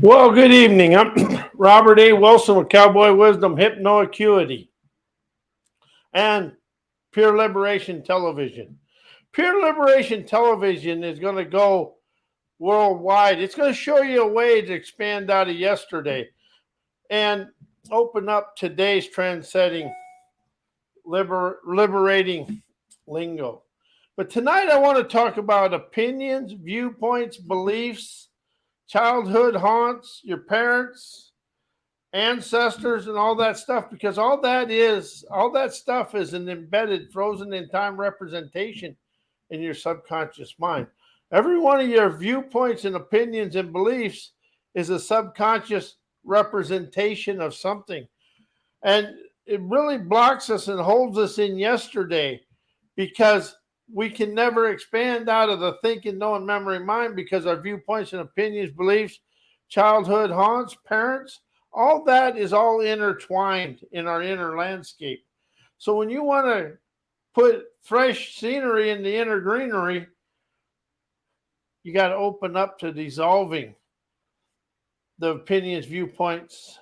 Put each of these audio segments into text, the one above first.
Well, good evening. I'm Robert A. Wilson with Cowboy Wisdom, Hypno Acuity, and Pure Liberation Television. Pure Liberation Television is going to go worldwide. It's going to show you a way to expand out of yesterday and open up today's trend-setting, liberating lingo. But tonight I want to talk about opinions, viewpoints, beliefs, childhood haunts, your parents, ancestors, and all that stuff, because all that stuff is an embedded, frozen in time representation in your subconscious mind. Every one of your viewpoints and opinions and beliefs is a subconscious representation of something. And it really blocks us and holds us in yesterday, because we can never expand out of the thinking, knowing, memory, mind, because our viewpoints and opinions, beliefs, childhood haunts, parents, all that is all intertwined in our inner landscape. So when you want to put fresh scenery in the inner greenery, you got to open up to dissolving the opinions, viewpoints,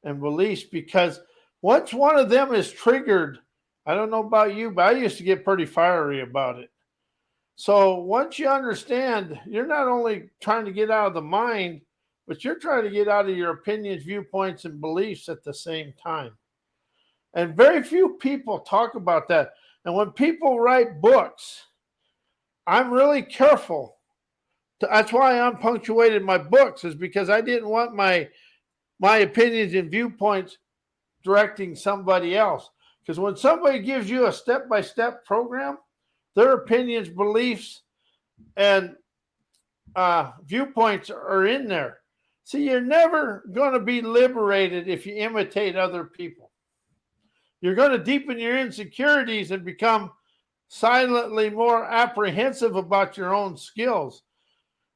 and beliefs, because once one of them is triggered, I don't know about you, but I used to get pretty fiery about it. So once you understand, you're not only trying to get out of the mind, but you're trying to get out of your opinions, viewpoints, and beliefs at the same time. And very few people talk about that. And when people write books, I'm really careful. That's why I unpunctuated my books, is because I didn't want my opinions and viewpoints directing somebody else. Because when somebody gives you a step-by-step program, their opinions, beliefs, and viewpoints are in there. See, you're never going to be liberated if you imitate other people. You're going to deepen your insecurities and become silently more apprehensive about your own skills.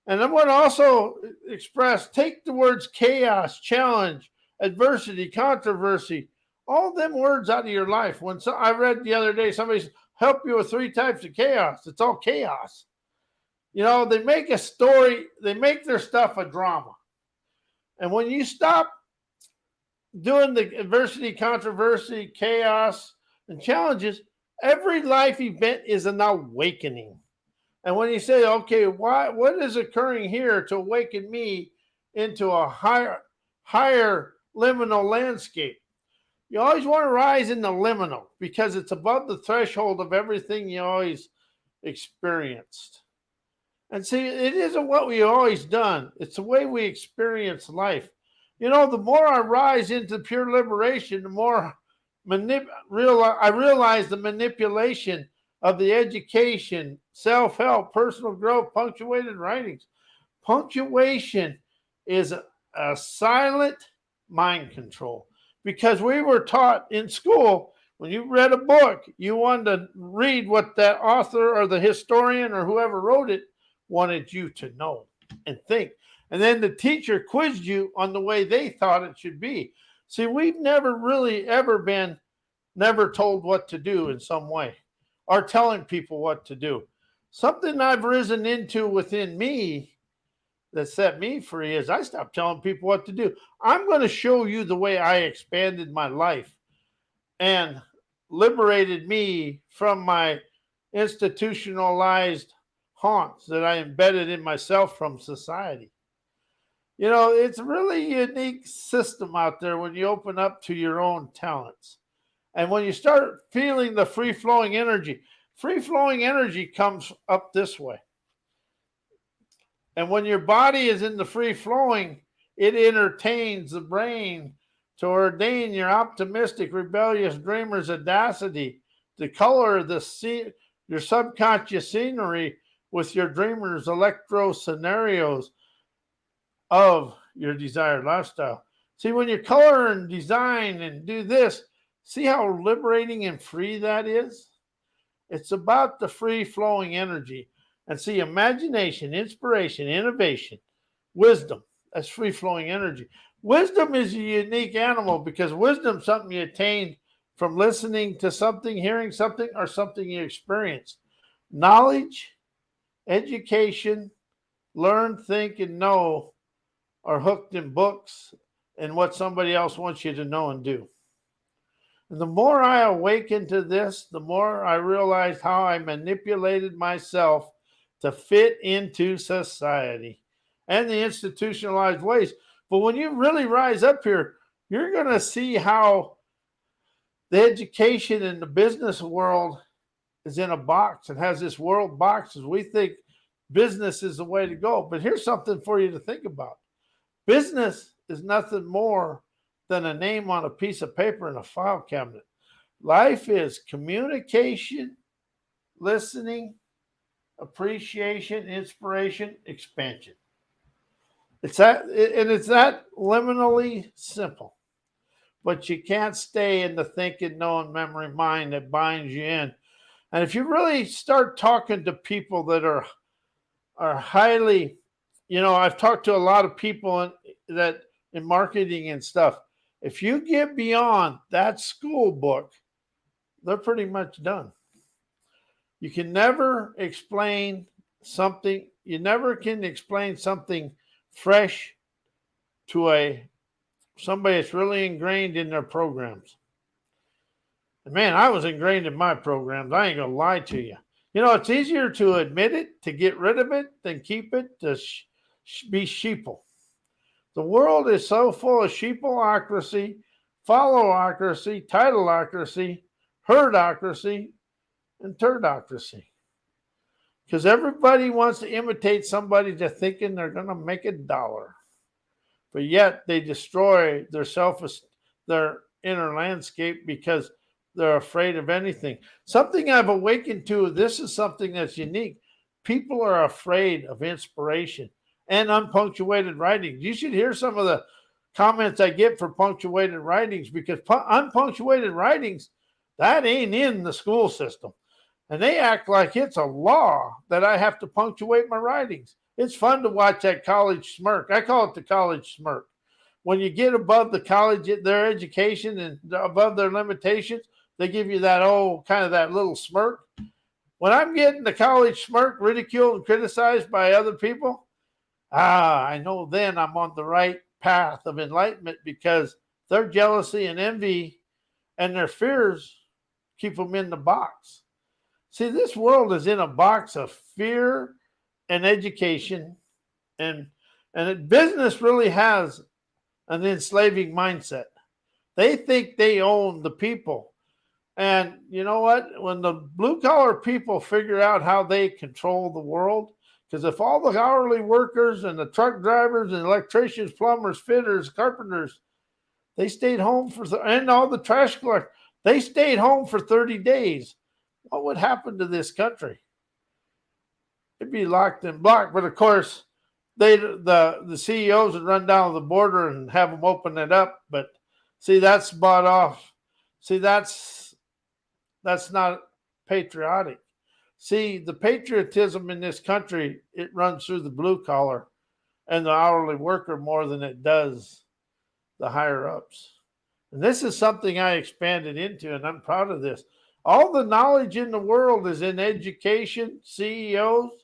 And I'm going to also express, take the words chaos, challenge, adversity, controversy, all them words out of your life. I read the other day, somebody said, help you with 3 types of chaos. It's all chaos. You know, they make a story, they make their stuff a drama. And when you stop doing the adversity, controversy, chaos, and challenges, every life event is an awakening. And when you say, okay, what is occurring here to awaken me into a higher liminal landscape? You always want to rise in the liminal, because it's above the threshold of everything you always experienced. And see, it isn't what we always done. It's the way we experience life. You know, the more I rise into pure liberation, the more I realize the manipulation of the education, self-help, personal growth, punctuated writings. Punctuation is a silent mind control. Because we were taught in school, when you read a book, you wanted to read what that author or the historian or whoever wrote it wanted you to know and think. And then the teacher quizzed you on the way they thought it should be. See, we've never really ever been never told what to do in some way, or telling people what to do. Something I've risen into within me that set me free is I stopped telling people what to do. I'm going to show you the way I expanded my life and liberated me from my institutionalized haunts that I embedded in myself from society. You know, it's a really unique system out there when you open up to your own talents. And when you start feeling the free-flowing energy comes up this way. And when your body is in the free-flowing, it entertains the brain to ordain your optimistic, rebellious dreamer's audacity to color your subconscious scenery with your dreamer's electro scenarios of your desired lifestyle. See, when you color and design and do this, see how liberating and free that is? It's about the free-flowing energy. And see, imagination, inspiration, innovation, wisdom, that's free-flowing energy. Wisdom is a unique animal, because wisdom is something you attain from listening to something, hearing something, or something you experienced. Knowledge, education, learn, think, and know are hooked in books and what somebody else wants you to know and do. And the more I awakened to this, the more I realized how I manipulated myself to fit into society and the institutionalized ways. But when you really rise up here, you're going to see how the education in the business world is in a box and has this world boxes. We think business is the way to go. But here's something for you to think about. Business is nothing more than a name on a piece of paper in a file cabinet. Life is communication, listening, appreciation, inspiration, expansion. It's that liminally simple. But you can't stay in the thinking, knowing, memory, mind that binds you in. And if you really start talking to people that are highly, I've talked to a lot of people in marketing and stuff. If you get beyond that school book, they're pretty much done. You can never explain something. You never can explain something fresh to somebody that's really ingrained in their programs. And man, I was ingrained in my programs. I ain't gonna lie to you. It's easier to admit it, to get rid of it, than keep it, to be sheeple. The world is so full of sheepleocracy, followocracy, titleocracy, herdocracy, and turdocracy. Because everybody wants to imitate somebody to thinking they're going to make $1. But yet they destroy their inner landscape because they're afraid of anything. Something I've awakened to, this is something that's unique. People are afraid of inspiration and unpunctuated writings. You should hear some of the comments I get for punctuated writings, because unpunctuated writings, that ain't in the school system. And they act like it's a law that I have to punctuate my writings. It's fun to watch that college smirk. I call it the college smirk. When you get above the college, their education, and above their limitations, they give you that kind of that little smirk. When I'm getting the college smirk ridiculed and criticized by other people, I know then I'm on the right path of enlightenment, because their jealousy and envy and their fears keep them in the box. See, this world is in a box of fear and education, and business really has an enslaving mindset. They think they own the people. And you know what? When the blue-collar people figure out how they control the world, because if all the hourly workers and the truck drivers and electricians, plumbers, fitters, carpenters, they stayed home and all the trash collectors, they stayed home for 30 days, what would happen to this country? It'd be locked and blocked. But of course, the CEOs would run down the border and have them open it up. But see, that's bought off. See, that's not patriotic. See, the patriotism in this country, it runs through the blue collar and the hourly worker more than it does the higher ups. And this is something I expanded into, and I'm proud of this. All the knowledge in the world is in education, CEOs,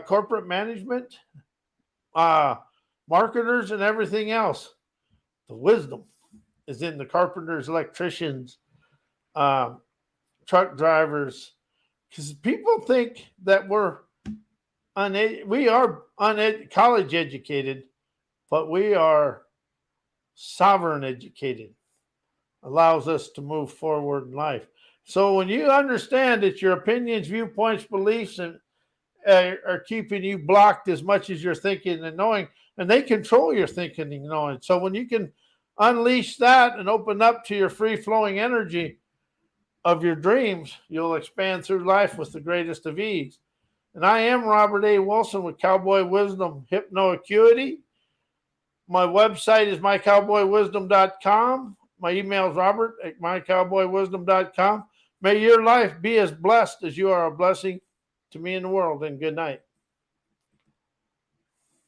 corporate management, marketers, and everything else. The wisdom is in the carpenters, electricians, truck drivers, because people think that we are college educated, but we are sovereign educated. Allows us to move forward in life. So when you understand that your opinions, viewpoints, beliefs, and are keeping you blocked as much as your thinking and knowing, and they control your thinking and knowing. So when you can unleash that and open up to your free-flowing energy of your dreams, you'll expand through life with the greatest of ease. And I am Robert A. Wilson with Cowboy Wisdom Hypnoacuity. My website is mycowboywisdom.com. My email is robert@mycowboywisdom.com. May your life be as blessed as you are a blessing to me and the world, and good night.